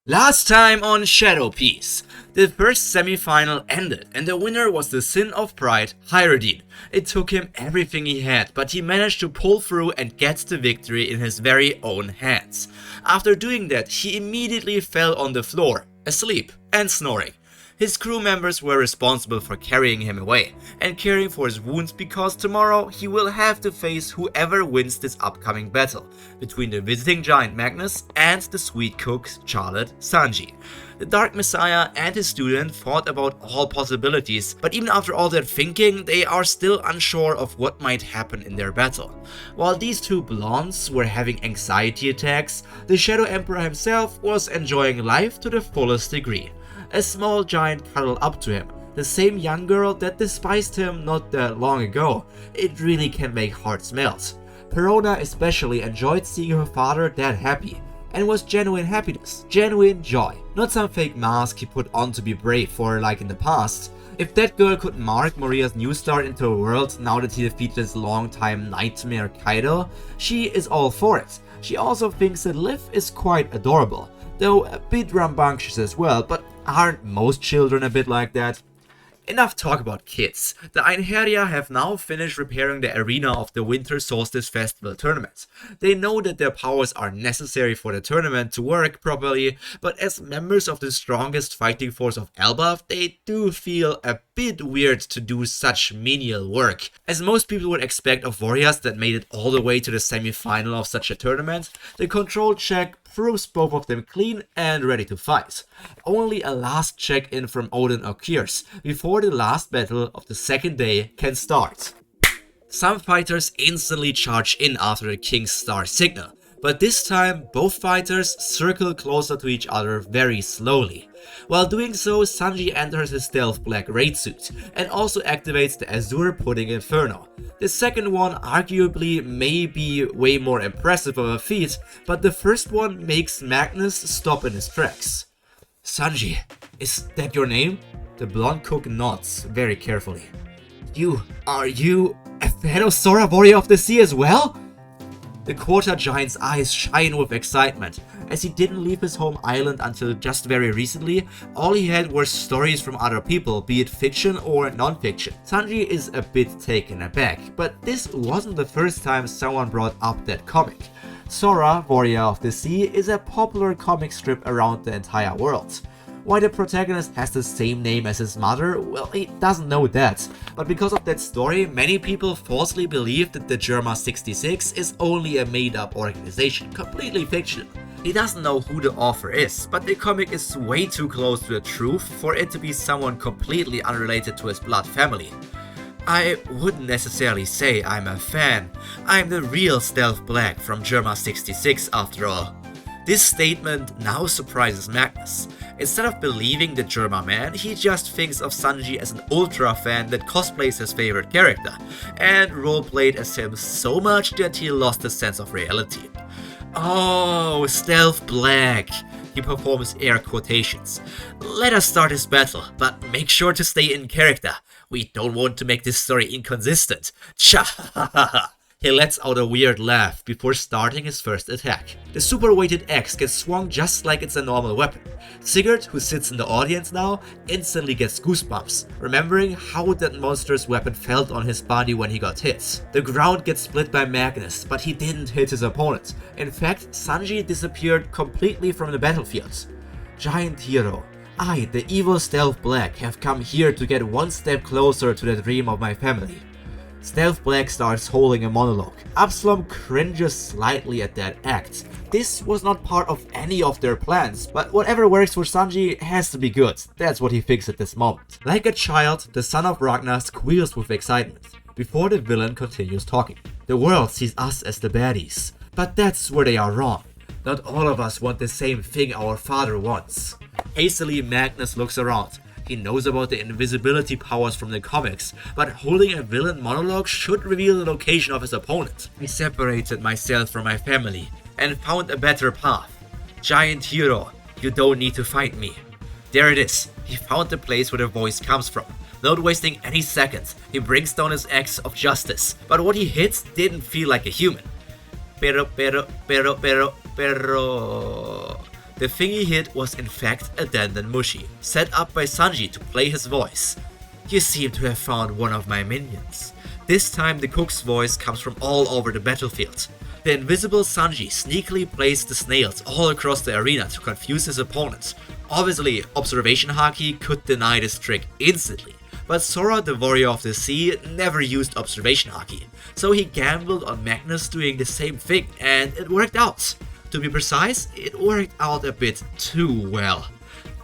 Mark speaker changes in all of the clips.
Speaker 1: Last time on Shadow Piece, the first semi-final ended and the winner was the Sin of Pride, Hyrodine. It took him everything he had, but he managed to pull through and get the victory in his very own hands. After doing that, he immediately fell on the floor, asleep and snoring. His crew members were responsible for carrying him away and caring for his wounds because tomorrow he will have to face whoever wins this upcoming battle between the visiting giant Magnus and the sweet cook Charlotte Sanji. The Dark Messiah and his student thought about all possibilities, but even after all that thinking, they are still unsure of what might happen in their battle. While these two blondes were having anxiety attacks, the Shadow Emperor himself was enjoying life to the fullest degree. A small giant cuddled up to him, the same young girl that despised him not that long ago. It really can make hearts melt. Perona especially enjoyed seeing her father that happy, and was genuine happiness, genuine joy, not some fake mask he put on to be brave for like in the past. If that girl could mark Maria's new start into a world now that he defeated his longtime nightmare Kaido, she is all for it. She also thinks that Liv is quite adorable, though a bit rambunctious as well, but aren't most children a bit like that? Enough talk about kids. The Einherjar have now finished repairing the arena of the Winter Solstice Festival tournament. They know that their powers are necessary for the tournament to work properly, but as members of the strongest fighting force of Elbaf, they do feel a bit weird to do such menial work. As most people would expect of warriors that made it all the way to the semi-final of such a tournament, the control check proves both of them clean and ready to fight. Only a last check-in from Odin occurs before the last battle of the second day can start. Some fighters instantly charge in after the King's Star signal, but this time both fighters circle closer to each other very slowly. While doing so, Sanji enters his stealth black raid suit and also activates the Azure Pudding Inferno. The second one arguably may be way more impressive of a feat, but the first one makes Magnus stop in his tracks. Sanji, is that your name? The blonde cook nods very carefully. Are you a fellow Sora warrior of the sea as well? The quarter giant's eyes shine with excitement. As he didn't leave his home island until just very recently, all he had were stories from other people, be it fiction or non-fiction. Sanji is a bit taken aback, but this wasn't the first time someone brought up that comic. Sora, Warrior of the Sea, is a popular comic strip around the entire world. Why the protagonist has the same name as his mother, well, he doesn't know that. But because of that story, many people falsely believe that the Germa 66 is only a made-up organization, completely fictional. He doesn't know who the author is, but the comic is way too close to the truth for it to be someone completely unrelated to his blood family. I wouldn't necessarily say I'm a fan. I'm the real Stealth Black from Germa 66 after all. This statement now surprises Magnus. Instead of believing the Germa man, he just thinks of Sanji as an ultra fan that cosplays his favorite character, and roleplayed as him so much that he lost his sense of reality. Oh, Stealth Black. He performs air quotations. Let us start this battle, but make sure to stay in character. We don't want to make this story inconsistent. Cha ha ha ha. He lets out a weird laugh before starting his first attack. The super weighted axe gets swung just like it's a normal weapon. Sigurd, who sits in the audience now, instantly gets goosebumps, remembering how that monstrous weapon felt on his body when he got hit. The ground gets split by Magnus, but he didn't hit his opponent. In fact, Sanji disappeared completely from the battlefield. Giant hero, I, the evil Stealth Black, have come here to get one step closer to the dream of my family. Stealth Black starts holding a monologue. Absalom cringes slightly at that act. This was not part of any of their plans, but whatever works for Sanji has to be good. That's what he thinks at this moment. Like a child, the son of Ragnar squeals with excitement, before the villain continues talking. The world sees us as the baddies, but that's where they are wrong. Not all of us want the same thing our father wants. Hastily, Magnus looks around. He knows about the invisibility powers from the comics, but holding a villain monologue should reveal the location of his opponent. I separated myself from my family and found a better path. Giant hero, you don't need to fight me. There it is. He found the place where the voice comes from. Not wasting any seconds, he brings down his axe of justice, but what he hits didn't feel like a human. Pero. The thing he hit was in fact a Dendenmushi, set up by Sanji to play his voice. "You seem to have found one of my minions." This time the cook's voice comes from all over the battlefield. The invisible Sanji sneakily placed the snails all across the arena to confuse his opponents. Obviously, Observation Haki could deny this trick instantly, but Sora, the warrior of the sea, never used Observation Haki, so he gambled on Magnus doing the same thing, and it worked out. To be precise, it worked out a bit too well.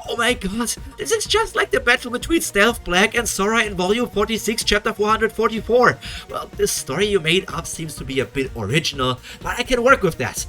Speaker 1: Oh my god, this is just like the battle between Stealth Black and Sora in Volume 46, Chapter 444. Well, the story you made up seems to be a bit original, but I can work with that.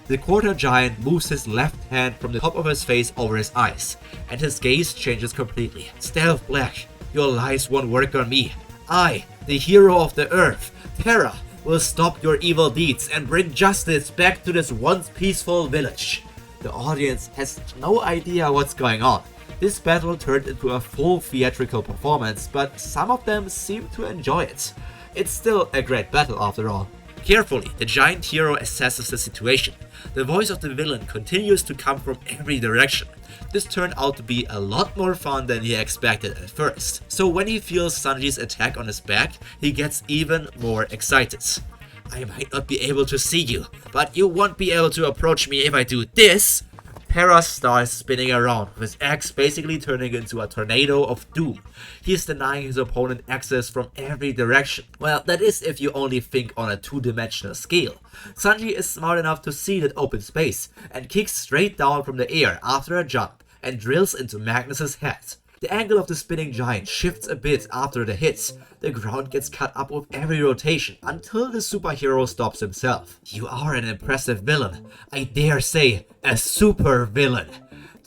Speaker 1: The quarter giant moves his left hand from the top of his face over his eyes, and his gaze changes completely. "Stealth Black, your lies won't work on me. I, the hero of the earth, Terra, will stop your evil deeds and bring justice back to this once peaceful village." The audience has no idea what's going on. This battle turned into a full theatrical performance, but some of them seem to enjoy it. It's still a great battle after all. Carefully, the giant hero assesses the situation. The voice of the villain continues to come from every direction. This turned out to be a lot more fun than he expected at first. So when he feels Sanji's attack on his back, he gets even more excited. "I might not be able to see you, but you won't be able to approach me if I do this." Terra starts spinning around, with his axe basically turning into a tornado of doom. He is denying his opponent access from every direction. Well, that is if you only think on a two-dimensional scale. Sanji is smart enough to see that open space, and kicks straight down from the air after a jump, and drills into Magnus's head. The angle of the spinning giant shifts a bit after the hits. The ground gets cut up with every rotation until the superhero stops himself. "You are an impressive villain. I dare say, a super villain.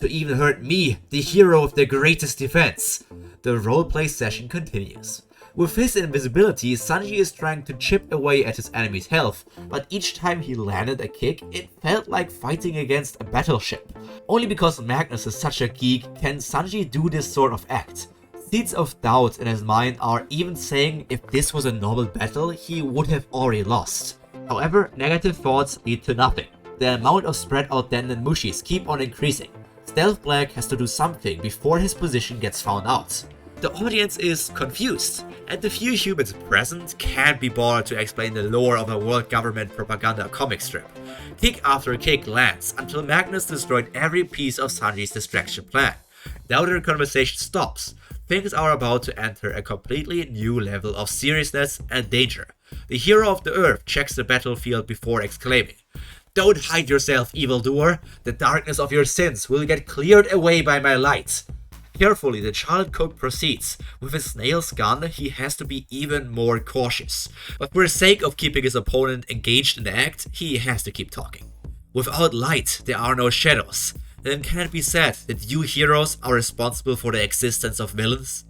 Speaker 1: To even hurt me, the hero of the greatest defense." The roleplay session continues. With his invisibility, Sanji is trying to chip away at his enemy's health, but each time he landed a kick, it felt like fighting against a battleship. Only because Magnus is such a geek can Sanji do this sort of act. Seeds of doubt in his mind are even saying if this was a normal battle, he would have already lost. However, negative thoughts lead to nothing. The amount of spread out Dendenmushis keep on increasing. Stealth Black has to do something before his position gets found out. The audience is confused, and the few humans present can't be bothered to explain the lore of a world government propaganda comic strip. Kick after kick lands until Magnus destroyed every piece of Sanji's distraction plan. Now their conversation stops. Things are about to enter a completely new level of seriousness and danger. The hero of the earth checks the battlefield before exclaiming, "Don't hide yourself, evildoer! The darkness of your sins will get cleared away by my light." Carefully, the child cook proceeds. With his snail's gun, he has to be even more cautious. But for the sake of keeping his opponent engaged in the act, he has to keep talking. "Without light, there are no shadows. Then can it be said that you heroes are responsible for the existence of villains?"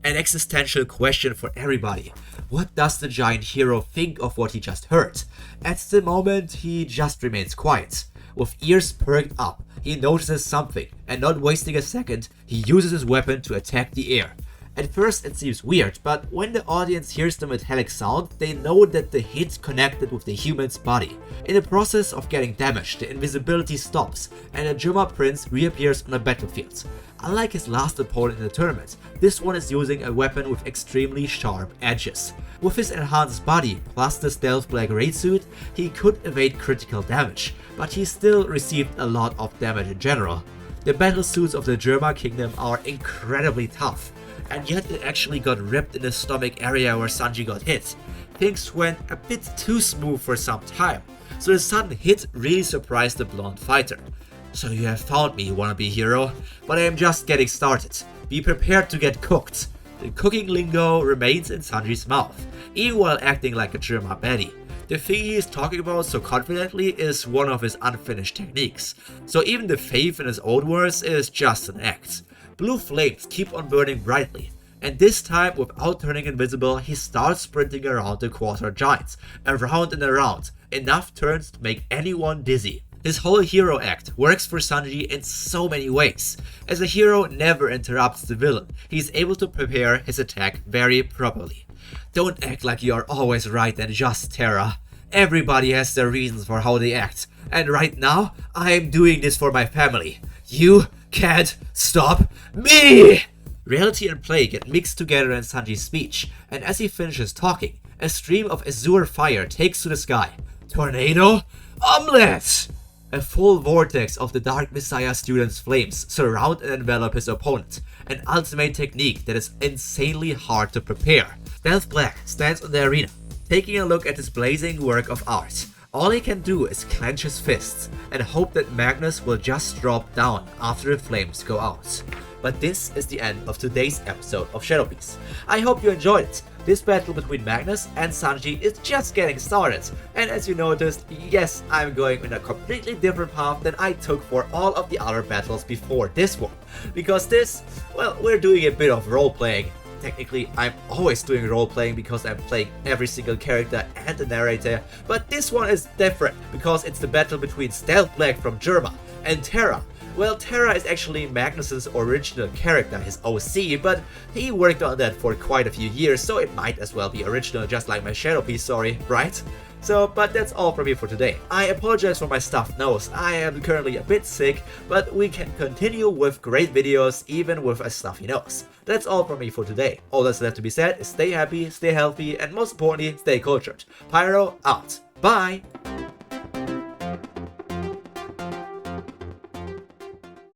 Speaker 1: An existential question for everybody. What does the giant hero think of what he just heard? At the moment, he just remains quiet. With ears perked up, he notices something, and not wasting a second, he uses his weapon to attack the air. At first it seems weird, but when the audience hears the metallic sound, they know that the hit connected with the human's body. In the process of getting damaged, the invisibility stops, and the Germa Prince reappears on the battlefield. Unlike his last opponent in the tournament, this one is using a weapon with extremely sharp edges. With his enhanced body plus the Stealth Black raid suit, he could evade critical damage, but he still received a lot of damage in general. The battle suits of the Germa Kingdom are incredibly tough, and yet it actually got ripped in the stomach area where Sanji got hit. Things went a bit too smooth for some time, so the sudden hit really surprised the blonde fighter. "So you have found me, wannabe hero, but I am just getting started. Be prepared to get cooked." The cooking lingo remains in Sanji's mouth, even while acting like a Germa baddie. The thing he is talking about so confidently is one of his unfinished techniques, so even the faith in his own words is just an act. Blue flames keep on burning brightly, and this time, without turning invisible, he starts sprinting around the quarter giants, around and around, enough turns to make anyone dizzy. His whole hero act works for Sanji in so many ways. As a hero never interrupts the villain, he is able to prepare his attack very properly. "Don't act like you are always right and just, Terra. Everybody has their reasons for how they act. And right now, I'm doing this for my family. You can't stop me! Reality and play get mixed together in Sanji's speech, and as he finishes talking, a stream of azure fire takes to the sky. Tornado? Omelette! A full vortex of the Dark Messiah student's flames surround and envelop his opponent, an ultimate technique that is insanely hard to prepare. Stealth Black stands in the arena, taking a look at this blazing work of art. All he can do is clench his fists and hope that Magnus will just drop down after the flames go out. But this is the end of today's episode of Shadow Piece. I hope you enjoyed it. This battle between Magnus and Sanji is just getting started, and as you noticed, yes, I'm going in a completely different path than I took for all of the other battles before this one. Because this, well, we're doing a bit of role-playing. Technically, I'm always doing role-playing because I'm playing every single character and the narrator, but this one is different because it's the battle between Stealth Black from Germa and Terra. Well, Terra is actually Magnus's original character, his OC, but he worked on that for quite a few years, so it might as well be original, just like my Shadow Piece story, right? So, but that's all from me for today. I apologize for my stuffed nose. I am currently a bit sick, but we can continue with great videos even with a stuffy nose. That's all from me for today. All that's left to be said is stay happy, stay healthy, and most importantly, stay cultured. Pyro out. Bye!